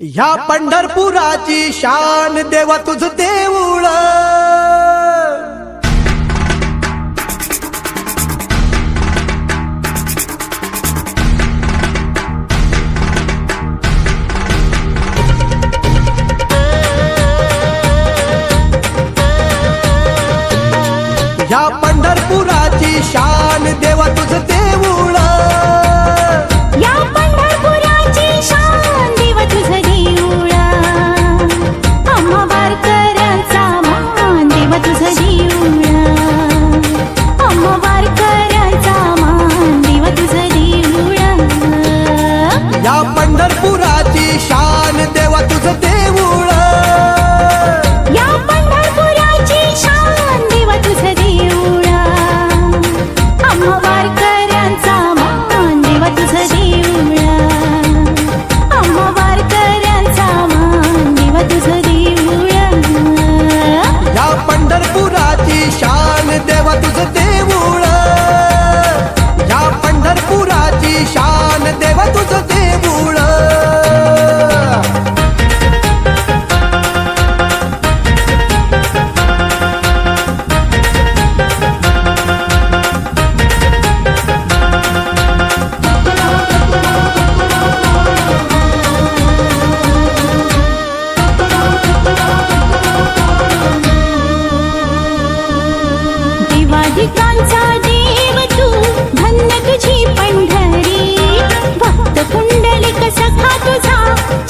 ह्या पंढरपुराची शान देवा तुझं देऊळ। ह्या पंढरपुराची शान देवा तुझं देऊळ। या पंढरपुराची शान देवा तुझं देऊळ। आम्हा वारकऱ्यांचा मान देवा तुझं देऊळ। आम्हा वारकऱ्यांचा मान देवा तुझं देऊळ। या पंढरपुराची शान देवा तुझं देऊळ। या पंढरपुराची शान देवा तुझं देऊळ। आम्हा वारकऱ्यांचा मान देवा तुझं देऊळ। आम्हा वारकऱ्यांचा मान देवा तुझं देऊळ। या पंढरपुराची शान देवा तुझं देऊळ। या पंढरपुराची शान देवा तुझं देऊळ। देवाधिकांचा देव तू धन्य तुझी पंढरी। भक्त पुंडलिक सखा तुझा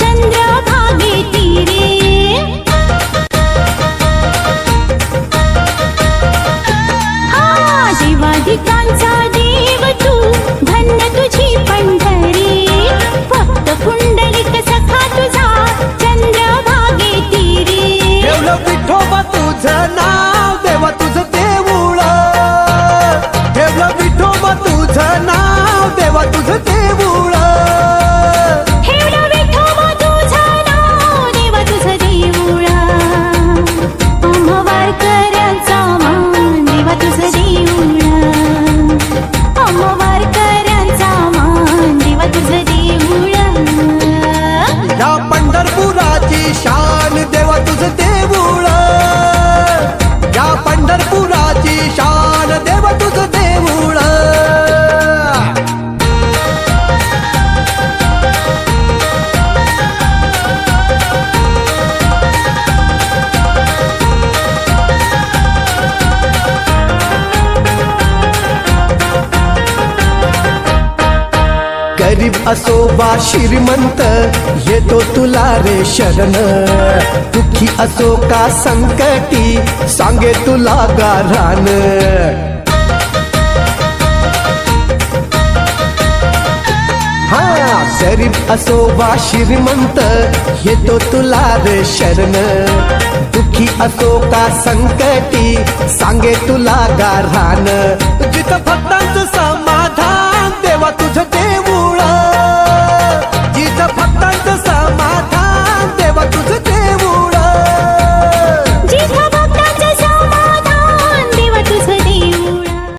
चंद्रभागे तीरे। हा देवाधिकांचा देव तू धन्य तुझी पंढरी। भक्त पुंडलिक सखा तुझा चंद्रभागे तीरे। ठेवलं विठोबा तुझं नाव देवा तुझं देऊळ। ठेवलं विठोबा तुझं नाव देवा तुझं देऊळ। ठेवलं विठोबा तुझं नाव देवा तुझं देऊळ। आम्हा वारकऱ्यांचा मान देवा तुझं देऊळ। आम्हा वारकऱ्यांचा मान देवा तुझं देऊळ। या पंढरपुराची शान देवा तुझं देऊळ। या पंढरपुराची शान देवा तुझं देऊळ। गरीब असो वा श्रीमंत येतो तुला रे शरण। दुःखी असो का संकटी सांगे तुला गारान। हा गरीब असो वा श्रीमंत येतो तुला रे शरण। दुःखी असो का संकटी सांगे तुला गारान। जिथं भक्तांचं समाधान देवा तुझं